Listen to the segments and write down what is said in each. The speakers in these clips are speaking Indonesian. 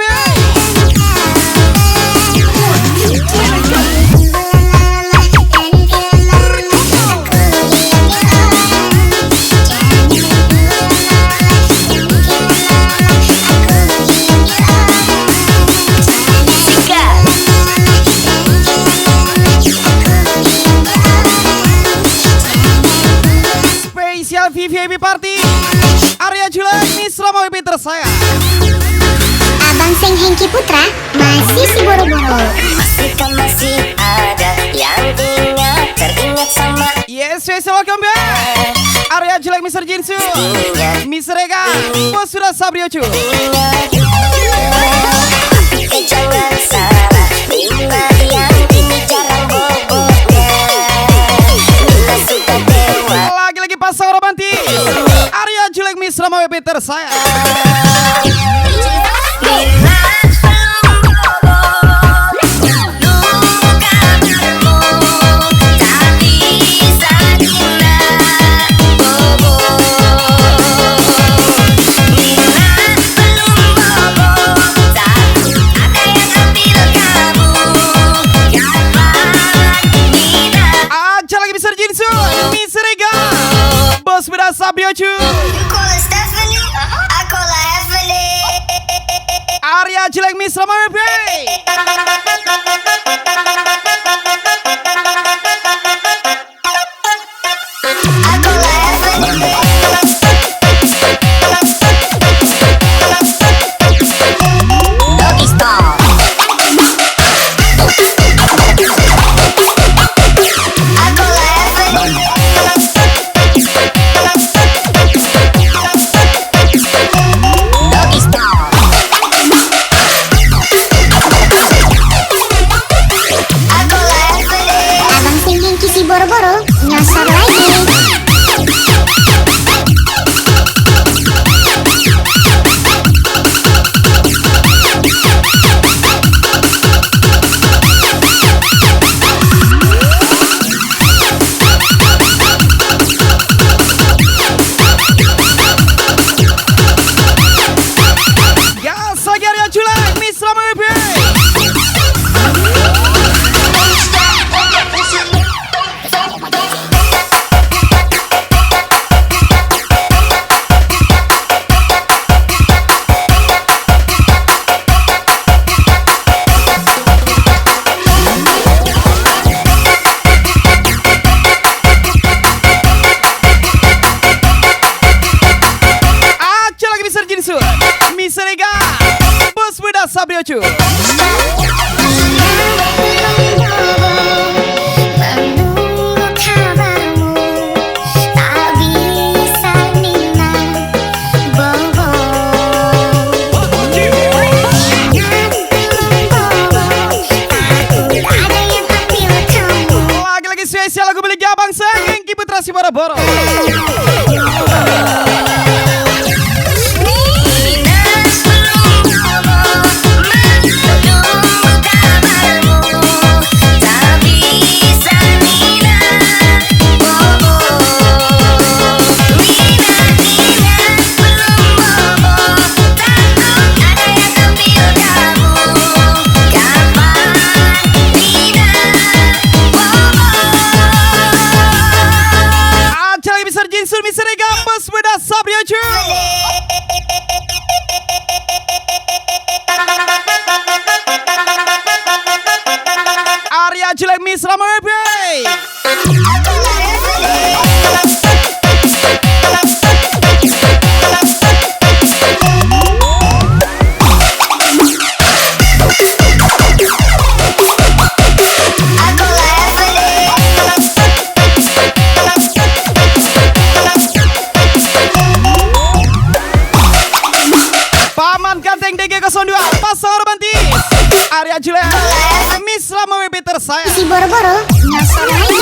WP. Spesial VVIP Party Arya Julek Misra WP tersayang. Abang Seng Hengki Putra masih si boro-boro. Masih ada yang teringat sama. Yes, welcome back. Arya Julek Mr. Jinsu, Mr. Ega, Bos sudah Sabriocu. Tapi jangan salah, Nina yang ini jarang boboknya. Nina sudah dewa. Lagi-lagi pasang romantis Arya Julek Misra WP tersayang. Nina Sabriocu, Arya Julek Misra WP. Boro-boro nyasar lagi. Gas lagi Arya Julek Misra WP. Mr. Ega, Bos muda Sabriocu. Lagi-lagi spesial lagu milik Abang Seng Hengki Putra si boro-boro. Mr. Ega, Bos muda Sabriocu. Arya Julek Misra WP. Pasang romantis Arya Julek Misra WP tersayang. Si boro-boro nyasar lagi.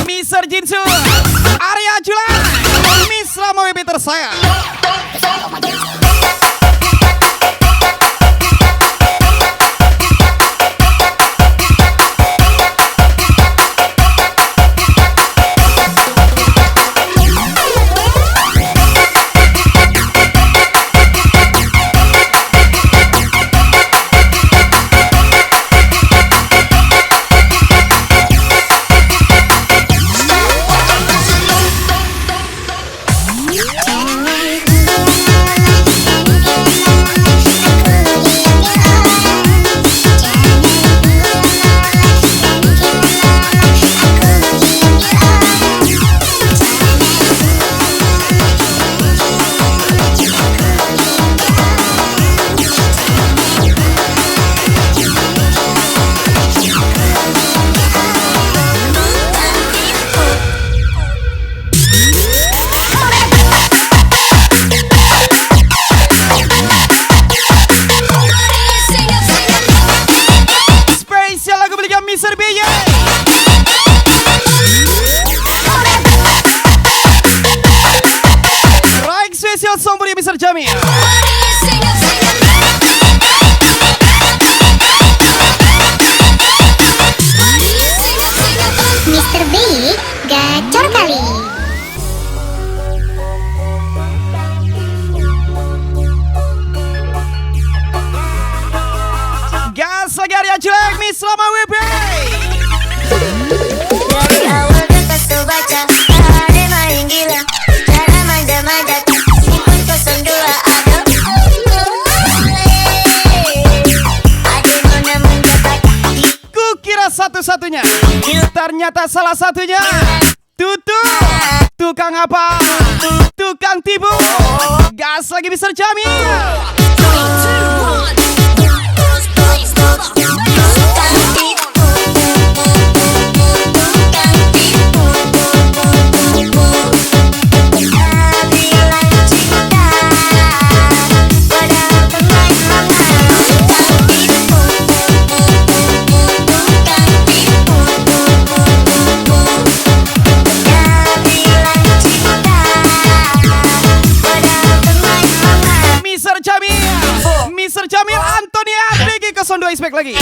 Mr. Jinsu, Arya Julan, Miss Ramowi tersayang. Mr. BY Raik spesial somburi Mr. Jamil. Mr. B gacor kali. Gas lagi Arya Jelek, Miss Lama WP. Dari awal kita sebaca ada main gila, cara manja-manja simpan 02 ada. Ada mana mendapat Kukira satu-satunya, ternyata salah satunya. Tutu, tukang apa? Tukang tipu. Gas lagi Mr. Jamil. Mr. Jamil Antonia Riki 02 Ispek lagi.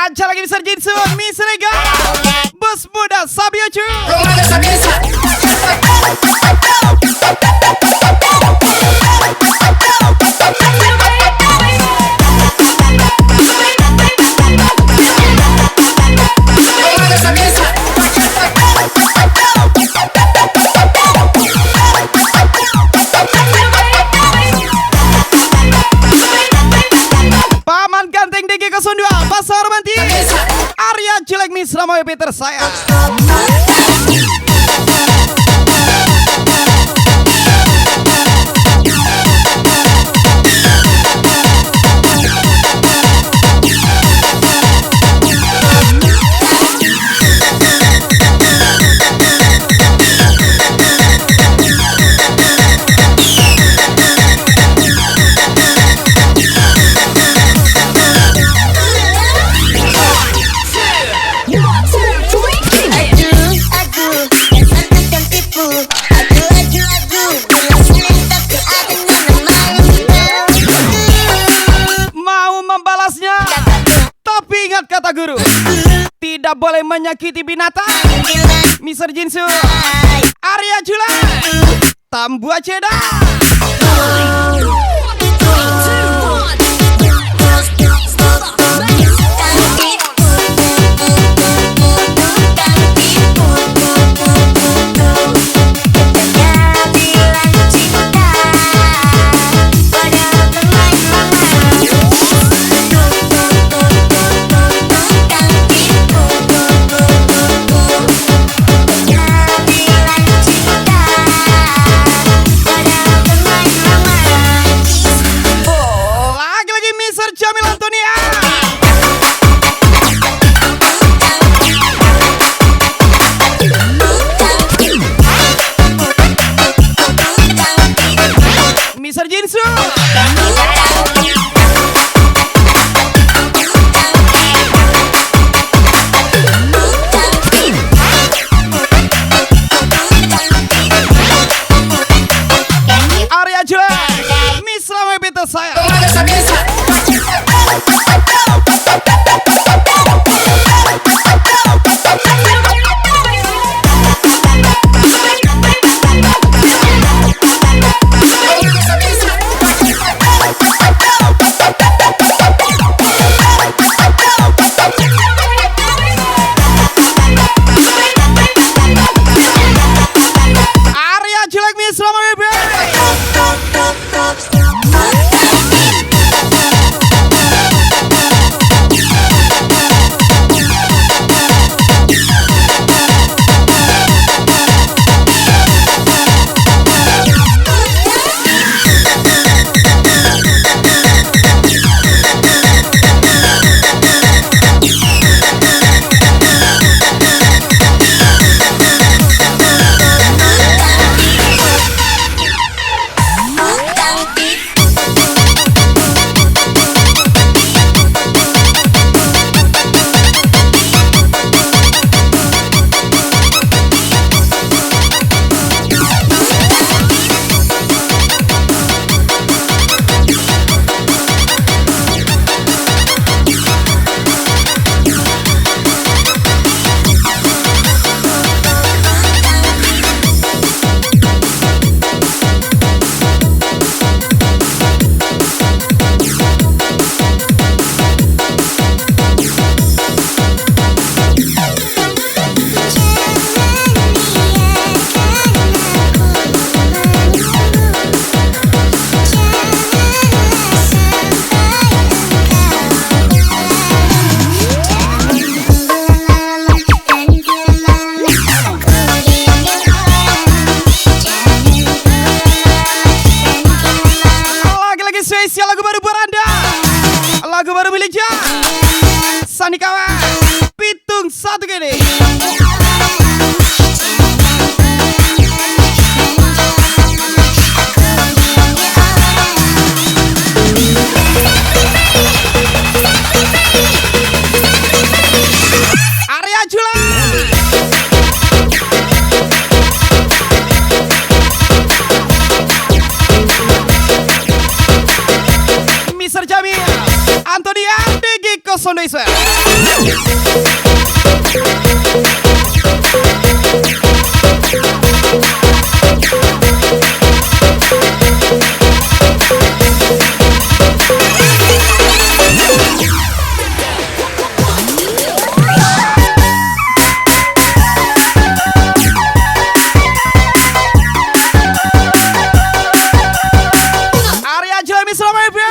Aja lagi Mr. Jinsu, Miss Rega, Bos Muda Sabio Chu. Paman Ganteng DG 02 Pasar Romantis Arya Jelek Miss Ramoy Peter saya. Kata guru, tidak boleh menyakiti binatang. Mr. Jinsu, Arya Jula, Tambua Ceda. baru miliknya Sanikawa Pitung satu gini. Arya Jula Mr. Jamil Antonia DG 02. Arya Jula Mr. Jamil.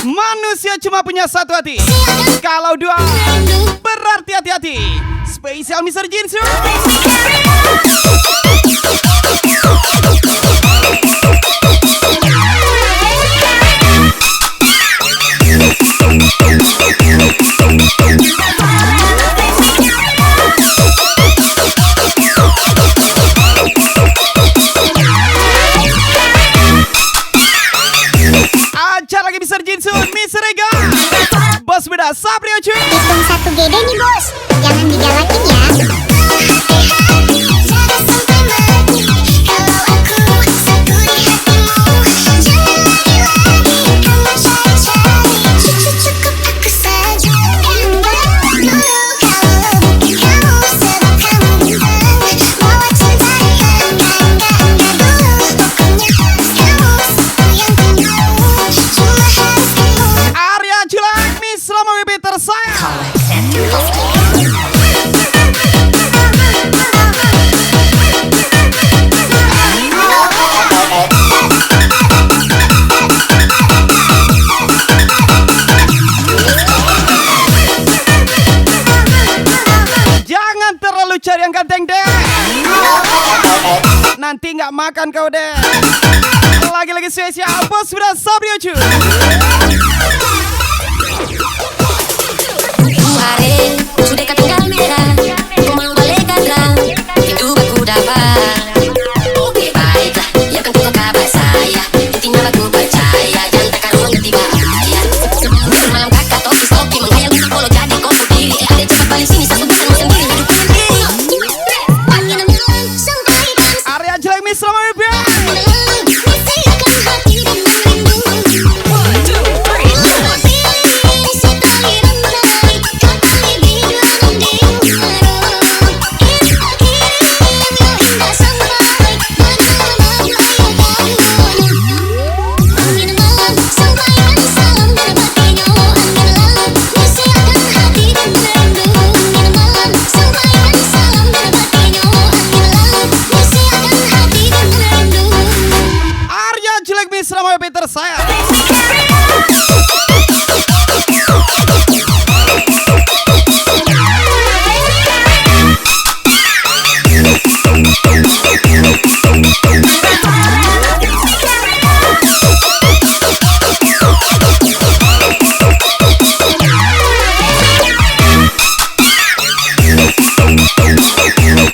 Manusia cuma punya satu hati. Kalau dua berarti hati-hati. Spesial Mr. Jinsu. Ajar lagi Mr. Jinsu, Mr. Ega. Bos beda Sabrio cuy. Hitung 1 GD nih bos, jangan digalakin ya. Arya Julak, Miss Rama WB tersayang. Jangan terlalu cari yang ganteng deh. Nanti nggak makan kau deh. Lagi-lagi spesial bos sudah Sabrio cuy. Kemarin sudah ketinggal merah, aku mau balik kadang, itu baku dapat. Baiklah, ya kan kau kabar saya, intinya baku percaya, jangan takkan mengerti bahaya. Semalam kakak toki menghayal bisa kalau jadi kau sendiri. Ada cepat balik sini, satu bukan sendiri, hidup sendiri. Arya Jelek Miss Rama WB. Arya Jelek Miss Rama WB tersayang.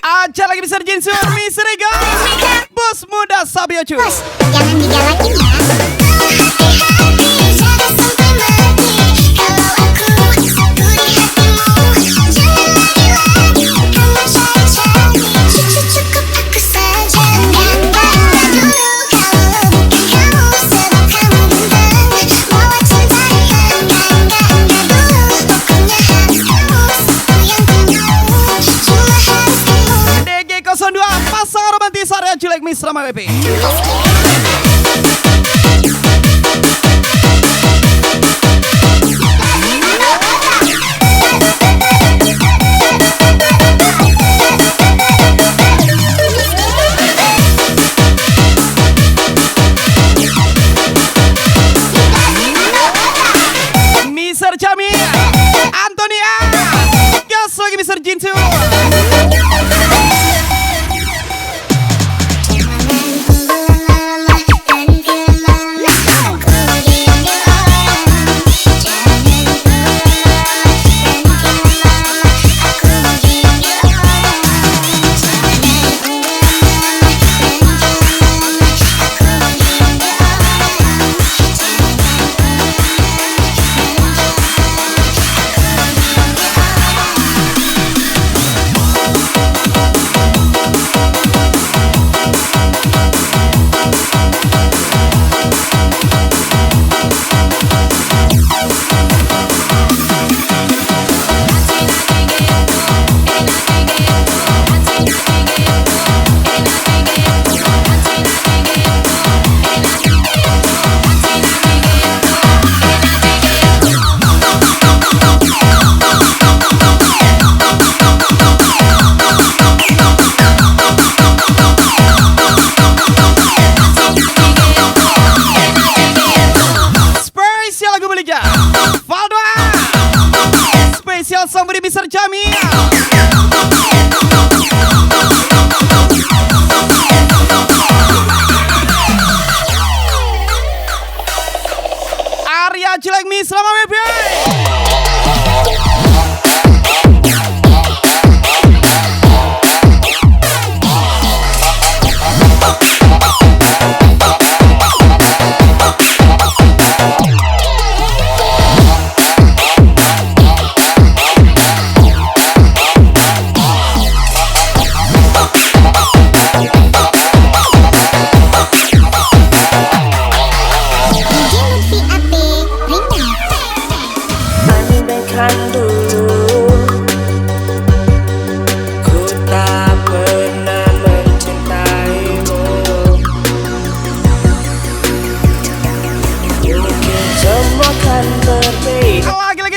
Ajar lagi Mr. Jinsu, Mr. Ega. Bos muda Sabio cuy. Bos, jangan digalakin ya. DG 02 pasangan romantis Arya Jelek Miss Rama WB. Spesial Somebody Mr. Jamil. Arya Jelek Mi selama WP.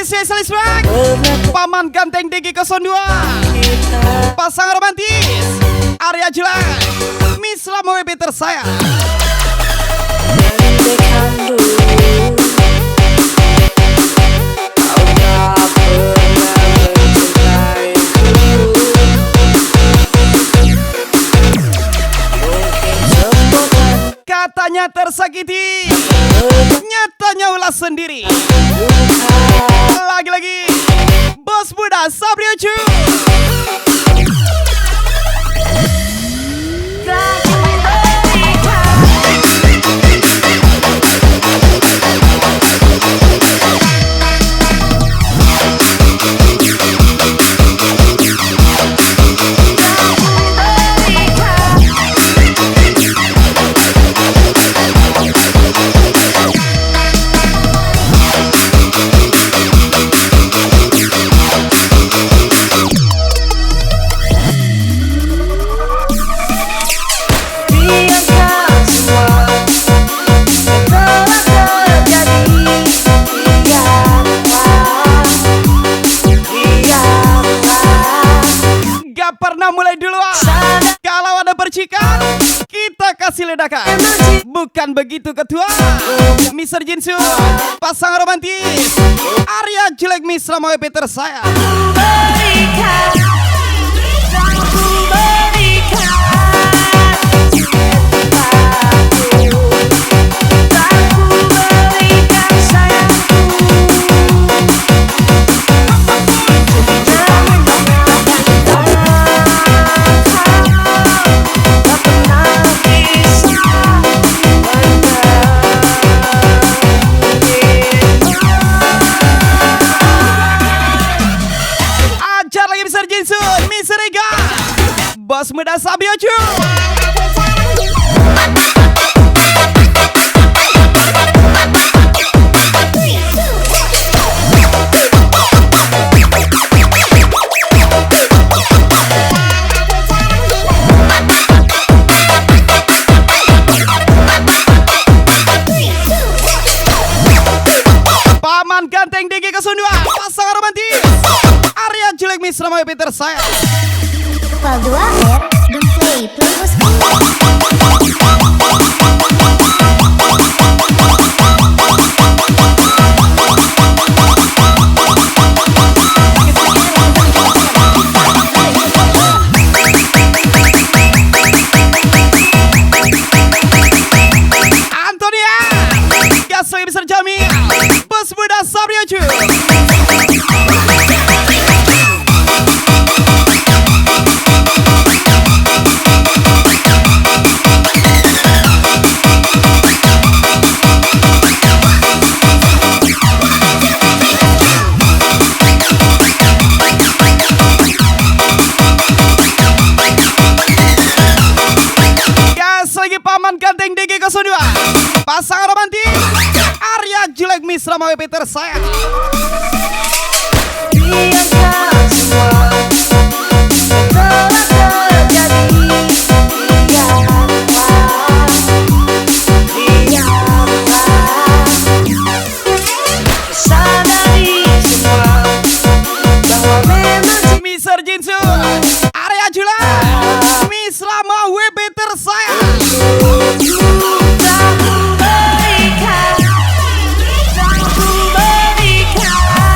Spesialis Rock Paman Ganteng Digi 02 Pasangan romantis Arya Jelek Mi selama WP tersayang. Katanya tersakiti, nyatanya ulah sendiri. Lagi-lagi Bos Muda Sabri Ucu. Kita kasih ledakan. Bukan begitu ketua. Mr. Jinsu pasangan romantis Arya Jelek Mi selama WP tersayang. Bos Muda Sabri Ucu. Paman Ganteng Digi 02 pasangan romantis Arya Jelek Mi selama WP tersayang. Val 2 Air dan Play Plus. Antonia Gas lagi Mr. Jamil Bos Muda Sabri Ucu. Paman Ganteng Digi 02 pasangan romantis Arya Jelek Mi selama WP tersayang. Biarkan semua telah terjadi. Sadari semua bahwa memang Mr. Jinsu Arya Jelek Mi selama WP tersayang. tak ku berikan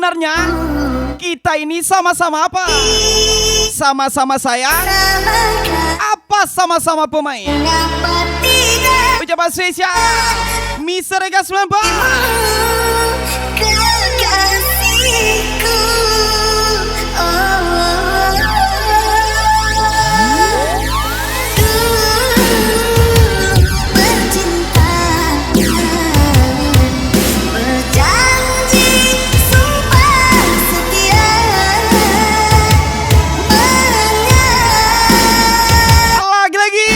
Sebenarnya kita ini sama-sama apa? Sama-sama sayang? Apa sama-sama pemain? Ucapan spesial Mr. Ega 94. Kekasihku, bercinta, berjanji, sumpah setia, Lagi-lagi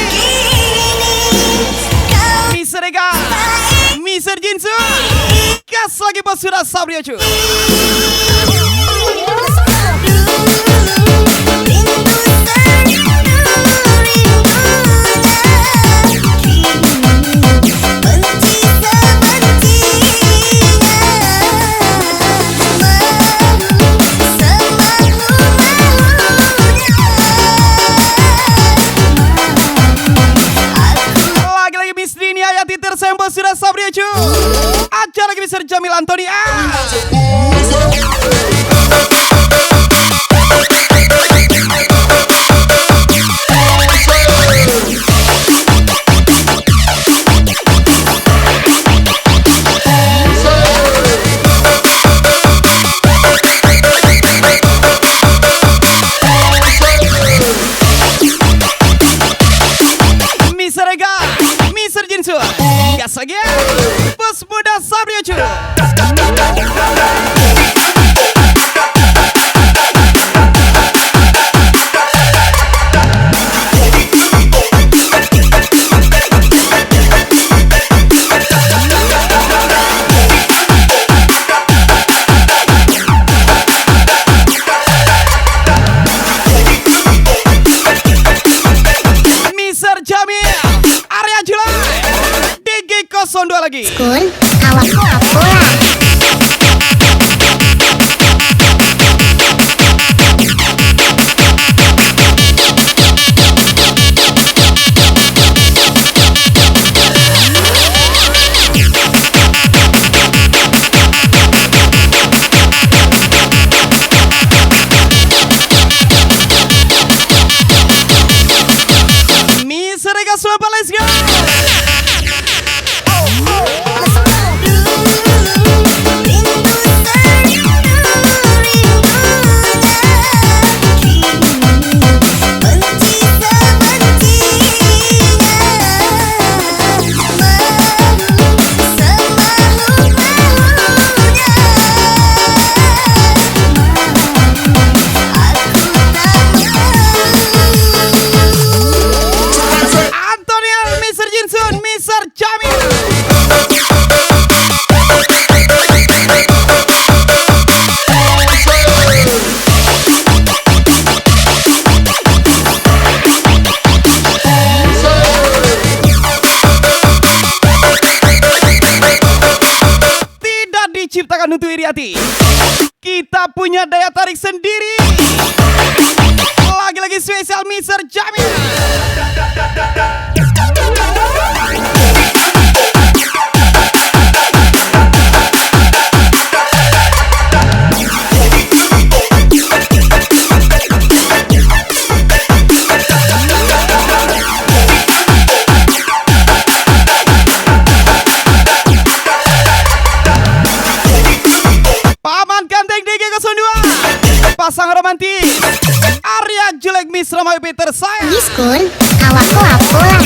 kau Mr. Ega, Mr. Jinsu, gas lagi bos sudah sabri aja. Lagi-lagi Miss Rini Hayati tersembah sudah sabri aja. Aja lagi Mr. Jamil Antoni. Mr. Ega, Mr. Jinsu, gas lagi ya. Bos muda sabri aja. Mr. Jamil, Arya Julai, DG02 lagi. kun, awakku apola. Mr. Ega 94, let's go. Antonio, Mr. Jinsun, Mr. Jamil. Tidak diciptakan untuk iri hati. Kita punya daya tarik sendiri. Lagi-lagi spesial Mr. Jamil. Paman Ganteng DG02, pasangan romantis Arya Julek Misra Mayu Peter saya. Kun, awakku apola.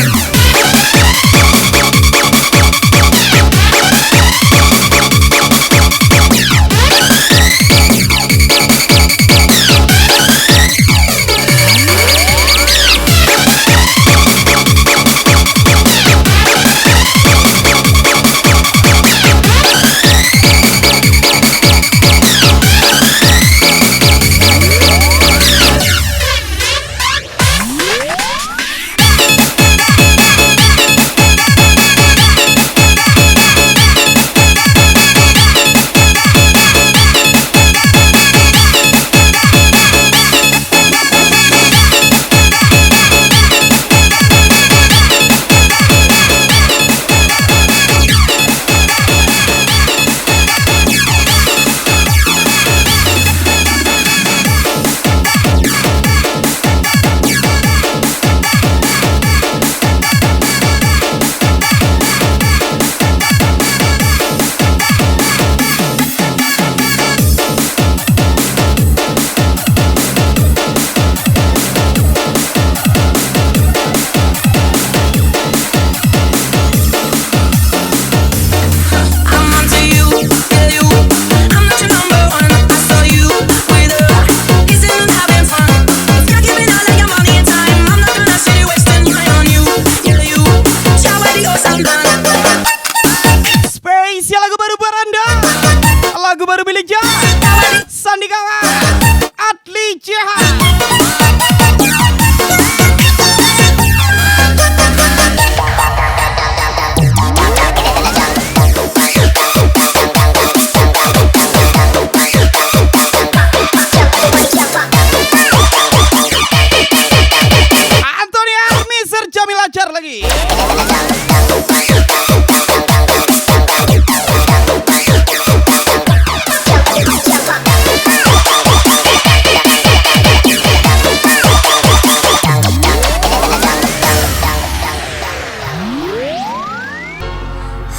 lagi.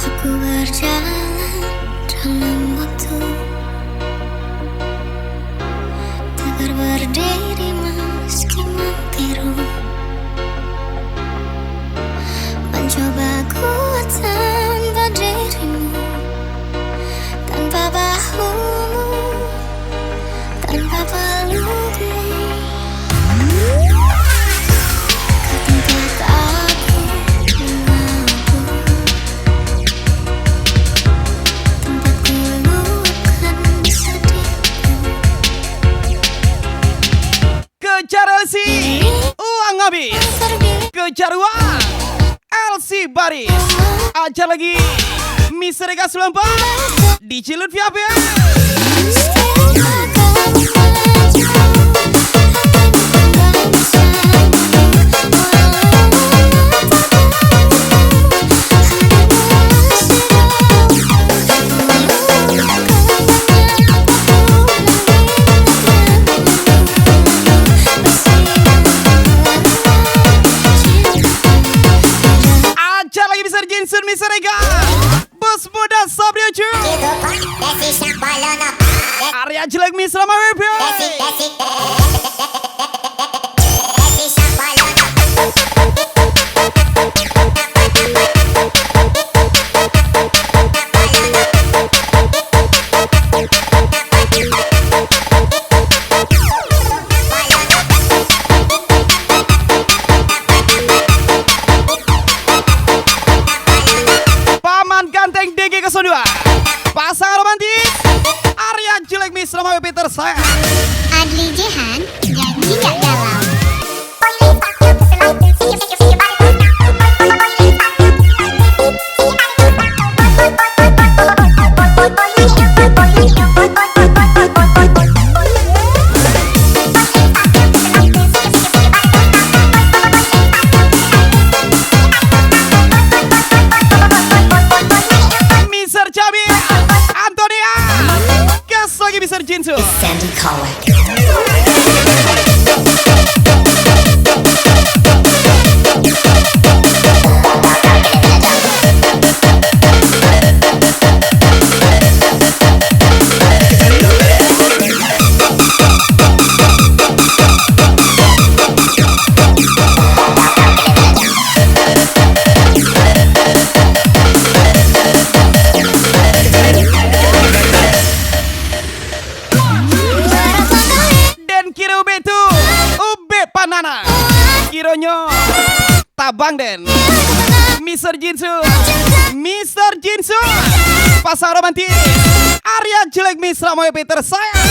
Aku berjalan dalam waktu, tegar berdiri meski mentiru, mencoba kuat tanpa dirimu, tanpa bahumu, tanpa pelukmu. Kau tempat aku mengaku, tempat ku luapkan sedihku. Kejar LC, uang habis. Kejar uang, LC baris. Ajar lagi, Mr. Eka 94 di Cilut VIP. Ajar lagi Mr. Jinsun, Mr. Eka, Bos Muda Sabrio Cu, Arya Jelek Misra WP. Paman Ganteng DG 02, pasangan romantis Arya Jelek Misra WP tersayang. Adli Jehan, janji gak dalam. Mr. Cabi, Antonia, gas lagi Mr. Jinsu. Sandy Color. Den kira ube tu, ube panana. Kironyo, tabang den. Mr. Jinsu, Mr. Jinsu, pasang romantis Arya Jelek Misra WP tersayang.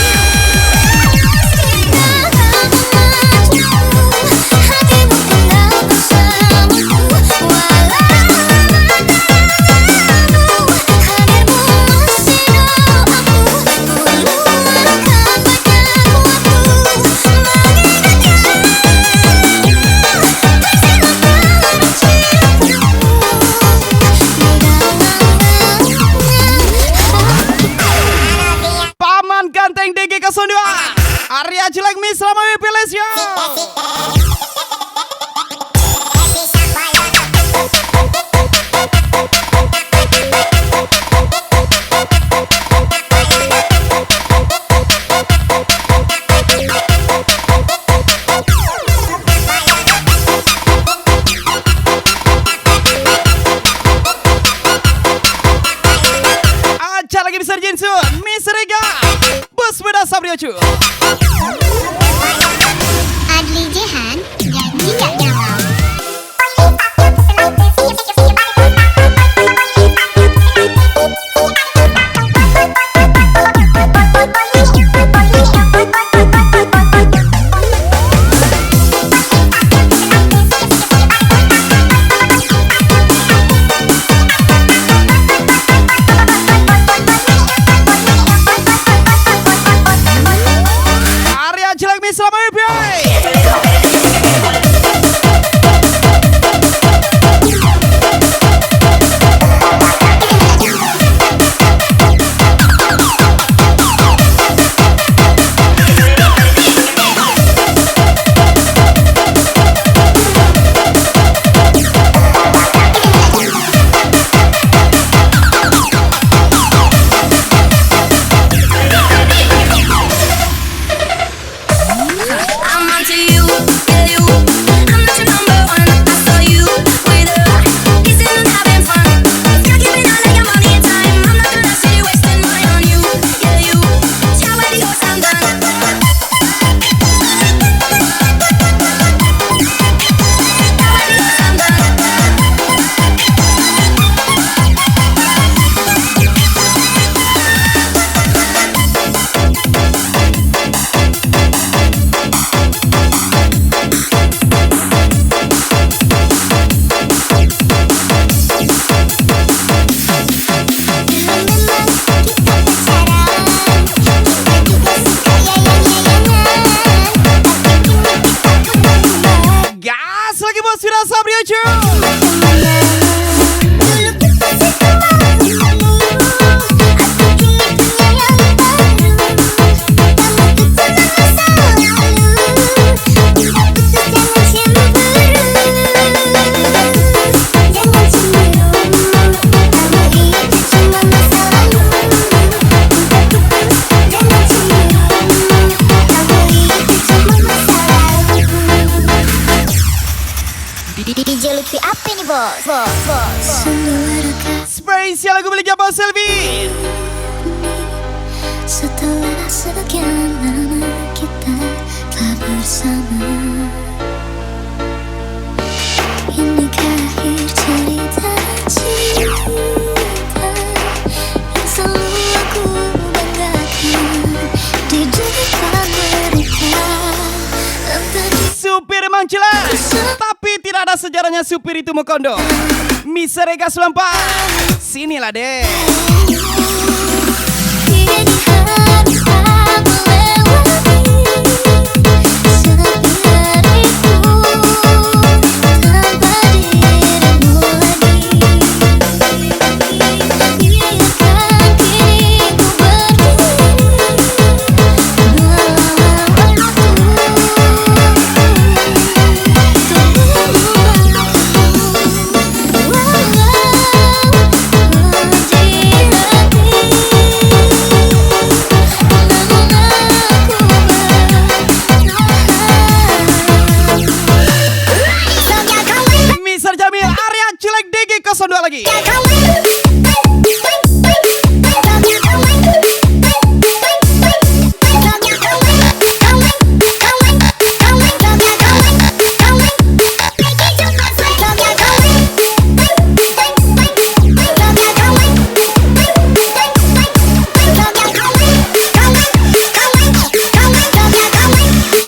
Paman Ganteng DG 02, Arya Jelek Misra WP Lesio. Ajar lagi Mr. Jinsu, Mr. Ega, Bos Muda Sabrio Cu. Adli Jehan, janji gak dalam. Spesial lagu milik Abang Selvi. Setelah sekian lama kita telah bersama, inikah akhir cerita cinta yang selalu aku banggakan di depan mereka. Supir emang jelas, tapi tidak ada sejarahnya supir itu Mukondo. Mister Ega 94, sinilah deh. Ini harus aku lewati sepi hariku tanpa dirimu lagi. Biarkan kini ku berdiri melawan waktu Mister Jamil, Arya Jelek DG 02 lagi.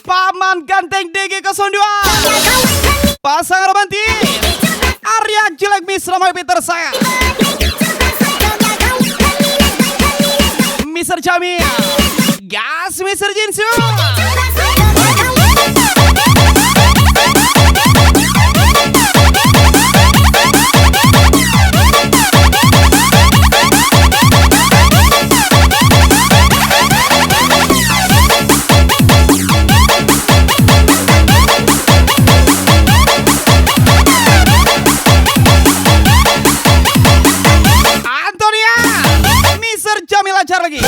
Paman Ganteng DG 02. Pasangan romantis Arya Jelek Miss Ramai Peter saya. Mister Jamil, gas Mister Jinsu. Antonia, Mister Jamil ajar lagi.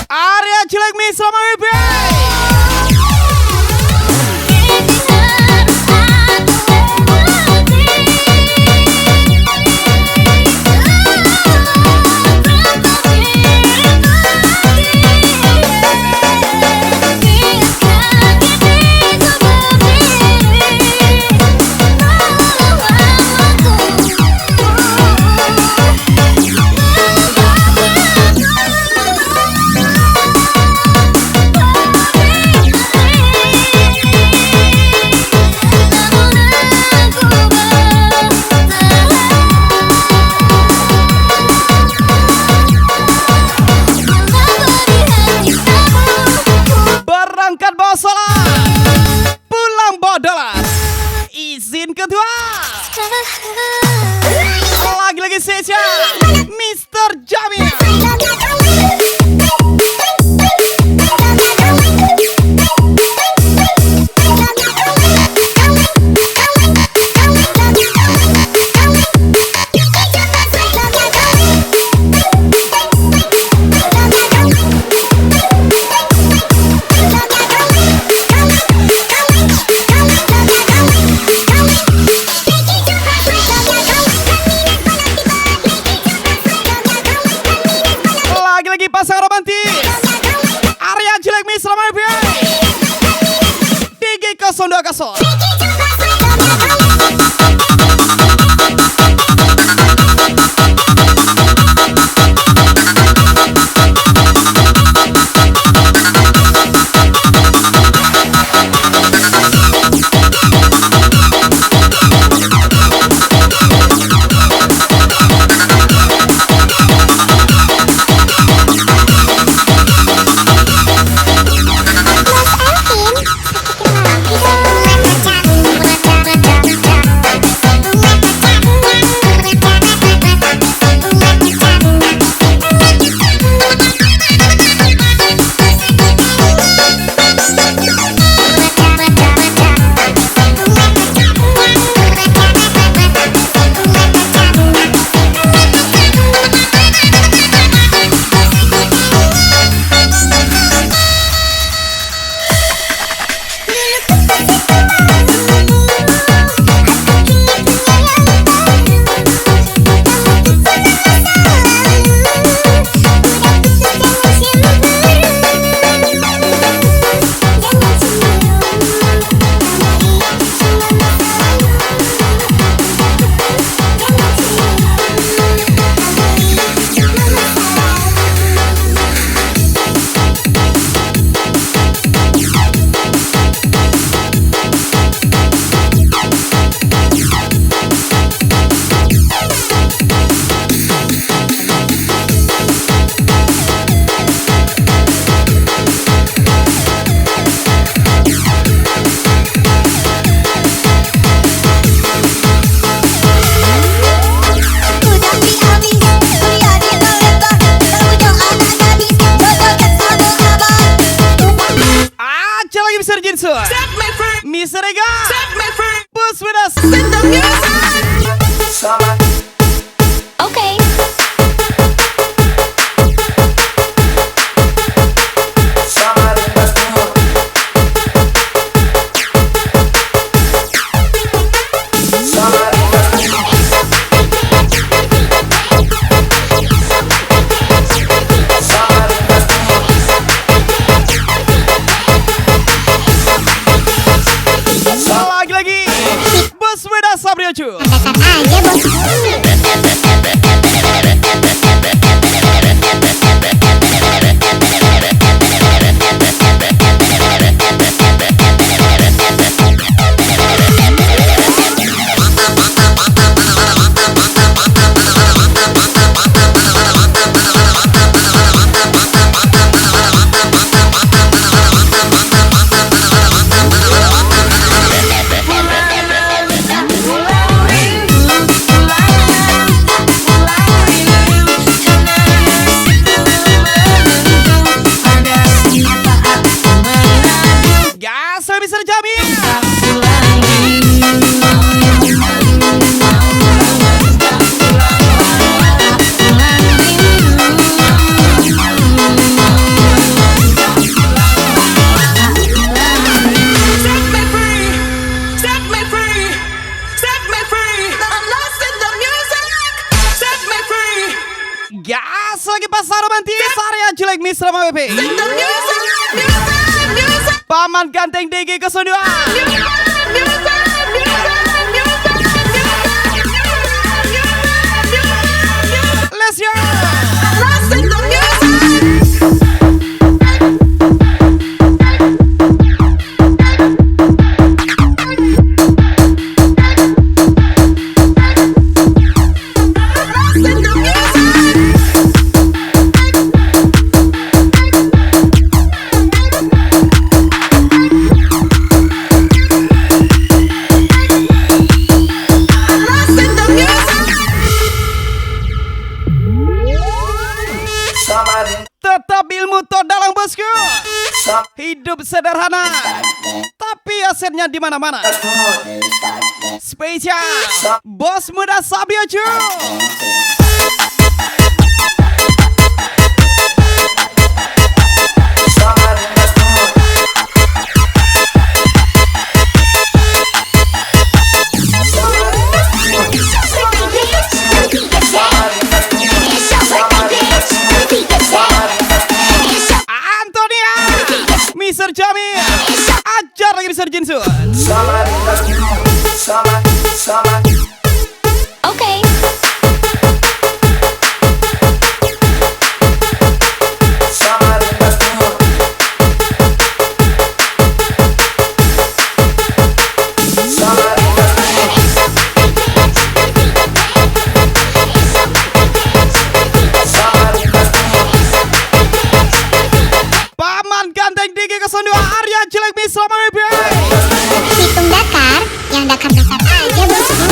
Arya Jelek Miss Ramai berangkat bawa salam, pulang bawa dolar. Izin kedua. Lagi-lagi spesial Mister Jamil. Lagi-lagi pasangan romantis Arya Jelek Miss Ramai DG 02. lagi Mr. Jinsu, Mr. Ega, Bos Wedas. Okay. Lagi-lagi Bos Wedas Sabriocu. Dasar aja bosku. Gas Mr. Jamil. Gas lagi pasar romantis area jelek Misra WP. Paman ganteng DG 02. Let's go. Tetap ilmu dalang bosku. Hidup sederhana, tapi asetnya di mana-mana. Spesial Bos Muda Sabriocu. Antonia, Mr. Jamil, ajar lagi Mr. Jinsu. Okay. Paman ganteng DG 02 Arya jelek Misra WP. Hitung dakar, yang dakar-dakar aja bosku.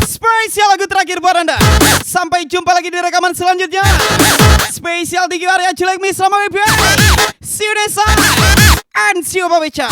Spesial lagu terakhir buat Anda. Sampai jumpa lagi di rekaman selanjutnya. Spesial DG Arya jelek Misra WP. See you next time and see you Babecha.